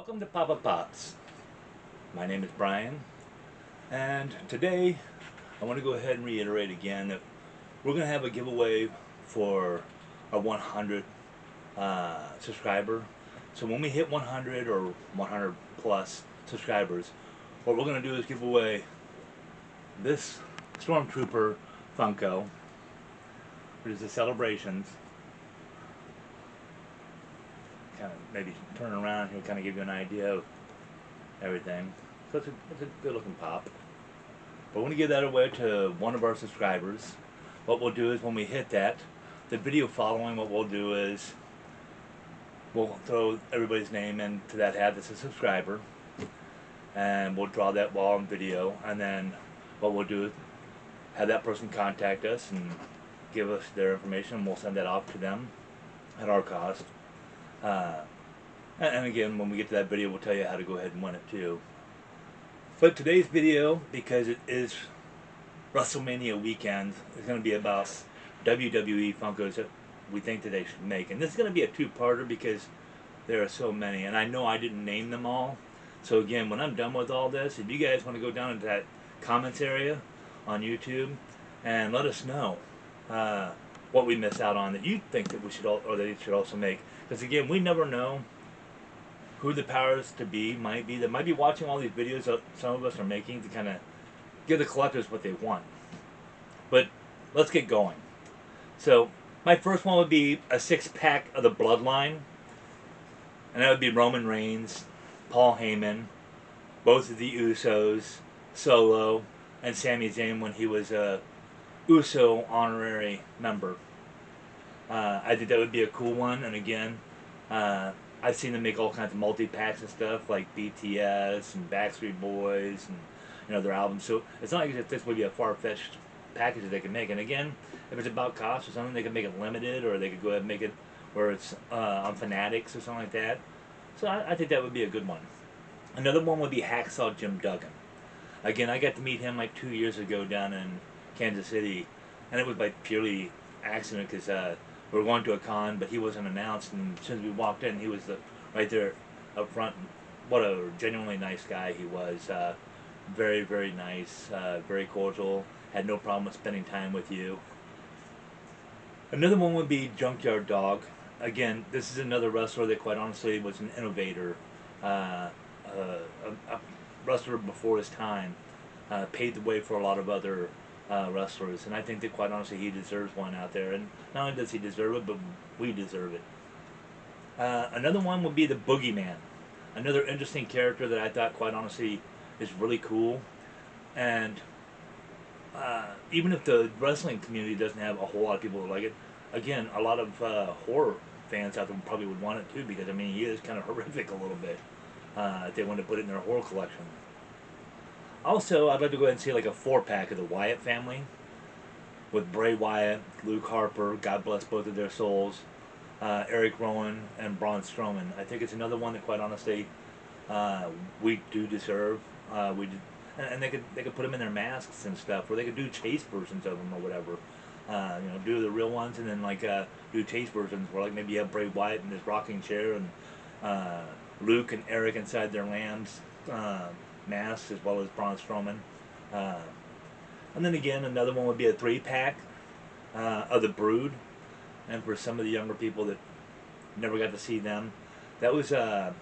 Welcome to Papa Pops. My name is Brian, and today I want to go ahead and reiterate again that we're going to have a giveaway for our 100 subscriber. So when we hit 100 or 100 plus subscribers, what we're going to do is give away this Stormtrooper Funko, which is the Celebrations. Kind of maybe turn around here, kind of give you an idea of everything. So it's a good looking pop. But when we give that away to one of our subscribers, what we'll do is when we hit that, the video following, what we'll do is we'll throw everybody's name into that hat that's a subscriber, and we'll draw that wall on video, and then what we'll do is have that person contact us and give us their information, and we'll send that off to them at our cost. And again, when we get to that video, we'll tell you how to go ahead and win it too. But today's video, because it is Wrestlemania weekend, is going to be about WWE Funkos that we think that they should make. And this is going to be a two-parter because there are so many. And I know I didn't name them all. So again, when I'm done with all this, if you guys want to go down into that comments area on YouTube and let us know what we missed out on that you think that we should or that you should also make. Because again, we never know who the powers to be might be that might be watching all these videos that some of us are making to kind of give the collectors what they want. But let's get going. So my first one would be a 6-pack of the Bloodline, and that would be Roman Reigns, Paul Heyman, both of the Usos, Solo, and Sami Zayn when he was a Uso honorary member. I think that would be a cool one, and again, I've seen them make all kinds of multi-packs and stuff like BTS and Backstreet Boys and their albums. So it's not like if this would be a far-fetched package that they can make. And again, if it's about cost or something, they could make it limited, or they could go ahead and make it where it's on Fanatics or something like that. So I think that would be a good one. Another one would be Hacksaw Jim Duggan. Again, I got to meet him like 2 years ago down in Kansas City, and it was by purely accident because we were going to a con, but he wasn't announced, and as soon as we walked in, he was right there up front. What a genuinely nice guy he was. Very, very nice, very cordial, had no problem with spending time with you. Another one would be Junkyard Dog. Again, this is another wrestler that quite honestly was an innovator, a wrestler before his time, paved the way for a lot of other wrestlers, and I think that quite honestly he deserves one out there, and not only does he deserve it, but we deserve it. Another one would be the Boogeyman, another interesting character that I thought quite honestly is really cool, and even if the wrestling community doesn't have a whole lot of people that like it, again, a lot of horror fans out there probably would want it too, because I mean he is kind of horrific a little bit if they want to put it in their horror collection. Also, I'd like to go ahead and see like a 4-pack of the Wyatt family with Bray Wyatt, Luke Harper, God bless both of their souls, Eric Rowan, and Braun Strowman. I think it's another one that, quite honestly, we do deserve. And they could put them in their masks and stuff, or they could do chase versions of them or whatever. Do the real ones and then like do chase versions where like maybe you have Bray Wyatt in his rocking chair and Luke and Eric inside their lambs. Masks as well as Braun Strowman. And then again, another one would be a 3-pack of the Brood. And for some of the younger people that never got to see them, that was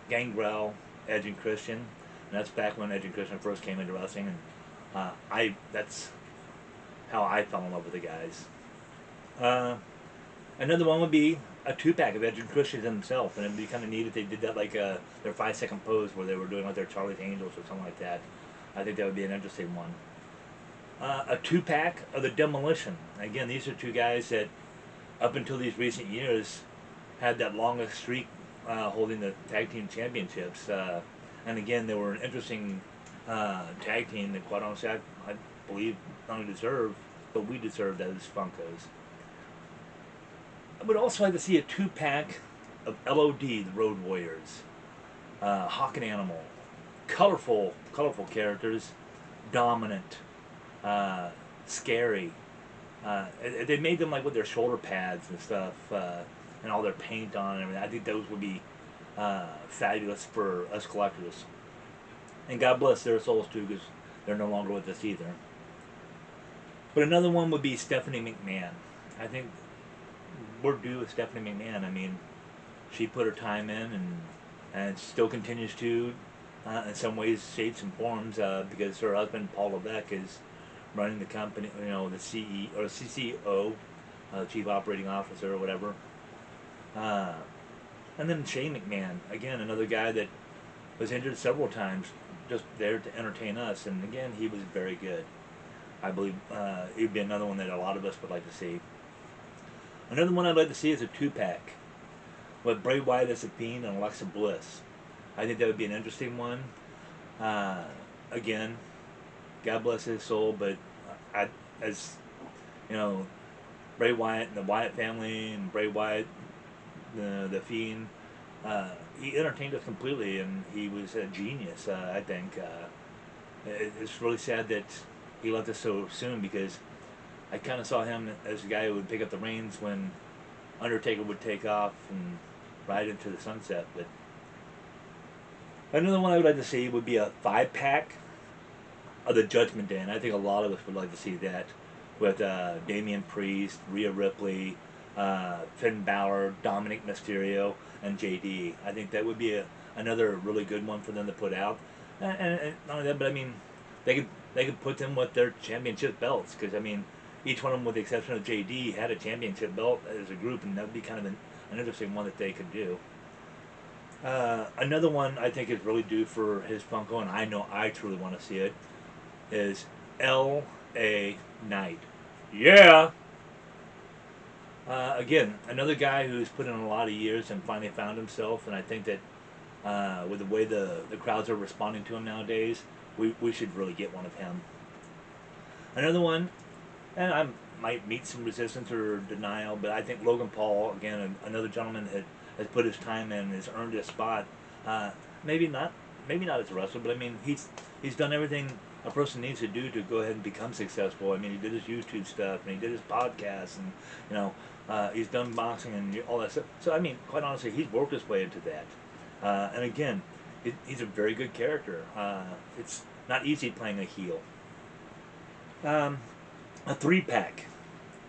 Gangrel, Edge, and Christian. And that's back when Edge and Christian first came into wrestling. And that's how I fell in love with the guys. Another one would be a 2-pack of Edge and Christian themselves, and it'd be kind of neat if they did that like their 5-second pose where they were doing like their Charlie's Angels or something like that. I think that would be an interesting one. A 2-pack of the Demolition. Again, these are two guys that up until these recent years had that longest streak holding the tag team championships. And again, they were an interesting tag team that quite honestly I believe not only deserve, but we deserve that as Funkos. I would also like to see a 2-pack of LOD, the Road Warriors. Hawk and Animal. Colorful characters. Dominant. Scary. They made them like with their shoulder pads and stuff, and all their paint on and everything. I think those would be fabulous for us collectors. And God bless their souls too, because they're no longer with us either. But another one would be Stephanie McMahon. I think we're due with Stephanie McMahon. I mean, she put her time in and still continues to, in some ways, shapes and forms, because her husband Paul Levesque is running the company. You know, the CE or CCO, Chief Operating Officer or whatever. And then Shane McMahon, again, another guy that was injured several times, just there to entertain us. And again, he was very good. I believe he'd be another one that a lot of us would like to see. Another one I'd like to see is a 2-pack with Bray Wyatt as the Fiend and Alexa Bliss. I think that would be an interesting one. Again, God bless his soul, but as you know, Bray Wyatt and the Wyatt family and Bray Wyatt, the Fiend, he entertained us completely, and he was a genius. I think it's really sad that he left us so soon, because I kind of saw him as a guy who would pick up the reins when Undertaker would take off and ride into the sunset. But another one I would like to see would be a 5-pack of the Judgment Day, and I think a lot of us would like to see that with Damian Priest, Rhea Ripley, Finn Balor, Dominic Mysterio, and JD. I think that would be another really good one for them to put out. And not only that, but I mean, they could put them with their championship belts, because I mean, each one of them, with the exception of JD, had a championship belt as a group, and that would be kind of an interesting one that they could do. Another one I think is really due for his Funko, and I know I truly want to see it, is L.A. Knight. Yeah! Again, another guy who's put in a lot of years and finally found himself, and I think that with the way the crowds are responding to him nowadays, we should really get one of him. Another one, and I might meet some resistance or denial, but I think Logan Paul, again, another gentleman that has put his time in, has earned his spot. Maybe not as a wrestler, but I mean, he's done everything a person needs to do to go ahead and become successful. I mean, he did his YouTube stuff, and he did his podcast, and you know, he's done boxing and all that stuff. So I mean, quite honestly, he's worked his way into that. And again, he's a very good character. It's not easy playing a heel. A 3-pack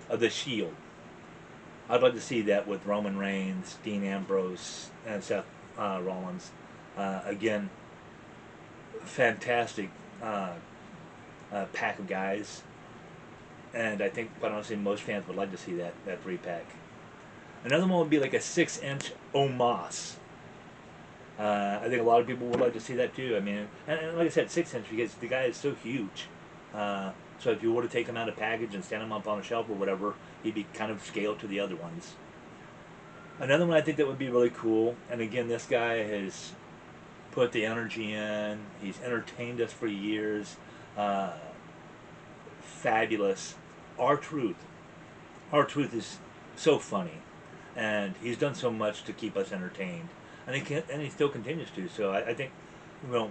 of the Shield. I'd like to see that with Roman Reigns, Dean Ambrose, and Seth Rollins. Again, fantastic pack of guys, and I think, quite honestly, most fans would like to see that 3-pack. Another one would be like a 6-inch Omos. I think a lot of people would like to see that too. I mean, and like I said, 6-inch, because the guy is so huge. So if you were to take him out of package and stand him up on a shelf or whatever, he'd be kind of scaled to the other ones. Another one I think that would be really cool, and again, this guy has put the energy in. He's entertained us for years. Fabulous. R-Truth. R-Truth is so funny, and he's done so much to keep us entertained, and he still continues to. So I think, you know,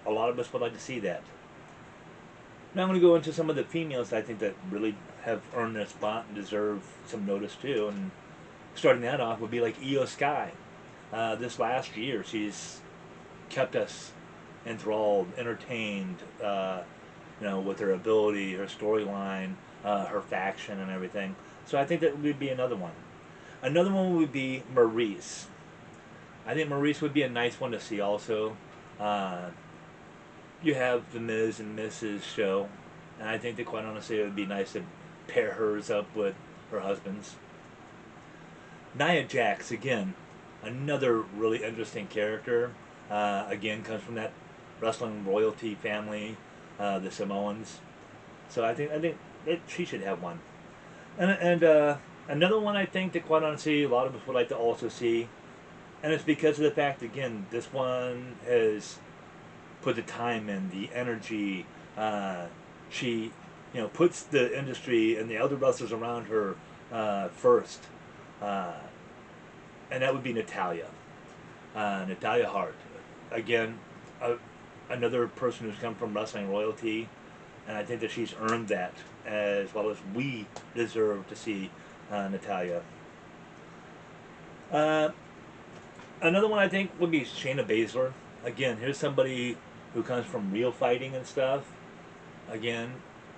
a lot of us would like to see that. Now I'm going to go into some of the females I think that really have earned their spot and deserve some notice too. And starting that off would be like Io Sky. This last year, she's kept us enthralled, entertained, you know, with her ability, her storyline, her faction, and everything. So I think that would be another one. Another one would be Maurice. I think Maurice would be a nice one to see also. You have the Miz and Mrs. show, and I think that, quite honestly, it would be nice to pair hers up with her husband's. Nia Jax, again, another really interesting character. Again, comes from that wrestling royalty family, the Samoans. So I think that she should have one. And another one I think that, quite honestly, a lot of us would like to also see, and it's because of the fact, again, this one has put the time in, the energy. She, you know, puts the industry and the other wrestlers around her first, and that would be Natalya. Natalya Hart, again, another person who's come from wrestling royalty, and I think that she's earned that as well as we deserve to see Natalya. Another one I think would be Shayna Baszler. Again, here's somebody who comes from real fighting and stuff. Again,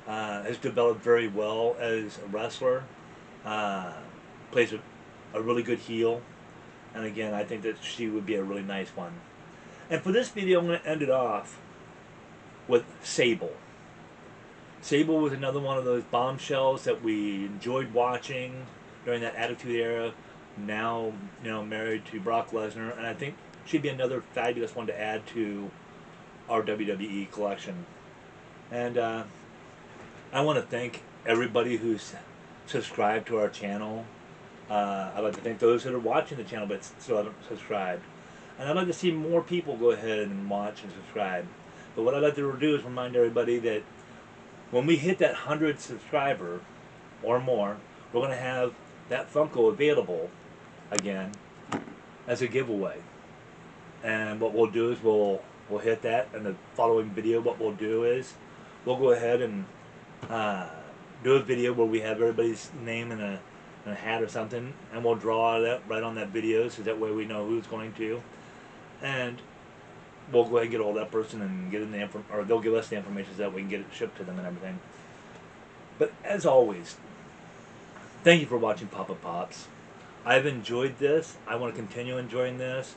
has developed very well as a wrestler. Uh, Plays a really good heel. And again, I think that she would be a really nice one. And for this video, I'm going to end it off with Sable. Sable was another one of those bombshells that we enjoyed watching during that Attitude Era. Now, married to Brock Lesnar, and I think she'd be another fabulous one to add to our WWE collection. And I want to thank everybody who's subscribed to our channel. I'd like to thank those that are watching the channel but still haven't subscribed. And I'd like to see more people go ahead and watch and subscribe. But what I'd like to do is remind everybody that when we hit that 100 subscriber or more, we're going to have that Funko available again as a giveaway. And what we'll do is we'll hit that in the following video. What we'll do is we'll go ahead and do a video where we have everybody's name in a hat or something, and we'll draw that right on that video so that way we know who's going to. And we'll go ahead and get hold of that person and get in the or they'll give us the information so that we can get it shipped to them and everything. But as always, thank you for watching Papa Pops. I've enjoyed this. I want to continue enjoying this.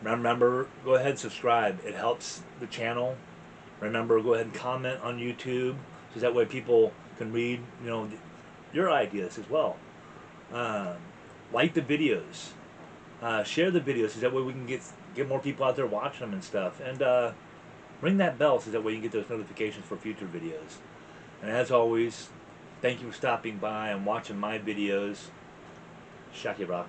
Remember, go ahead and subscribe. It helps the channel. Remember, go ahead and comment on YouTube so that way people can read, your ideas as well. Like the videos. Share the videos so that way we can get more people out there watching them and stuff. And ring that bell so that way you can get those notifications for future videos. And as always, thank you for stopping by and watching my videos. Shaki Rock.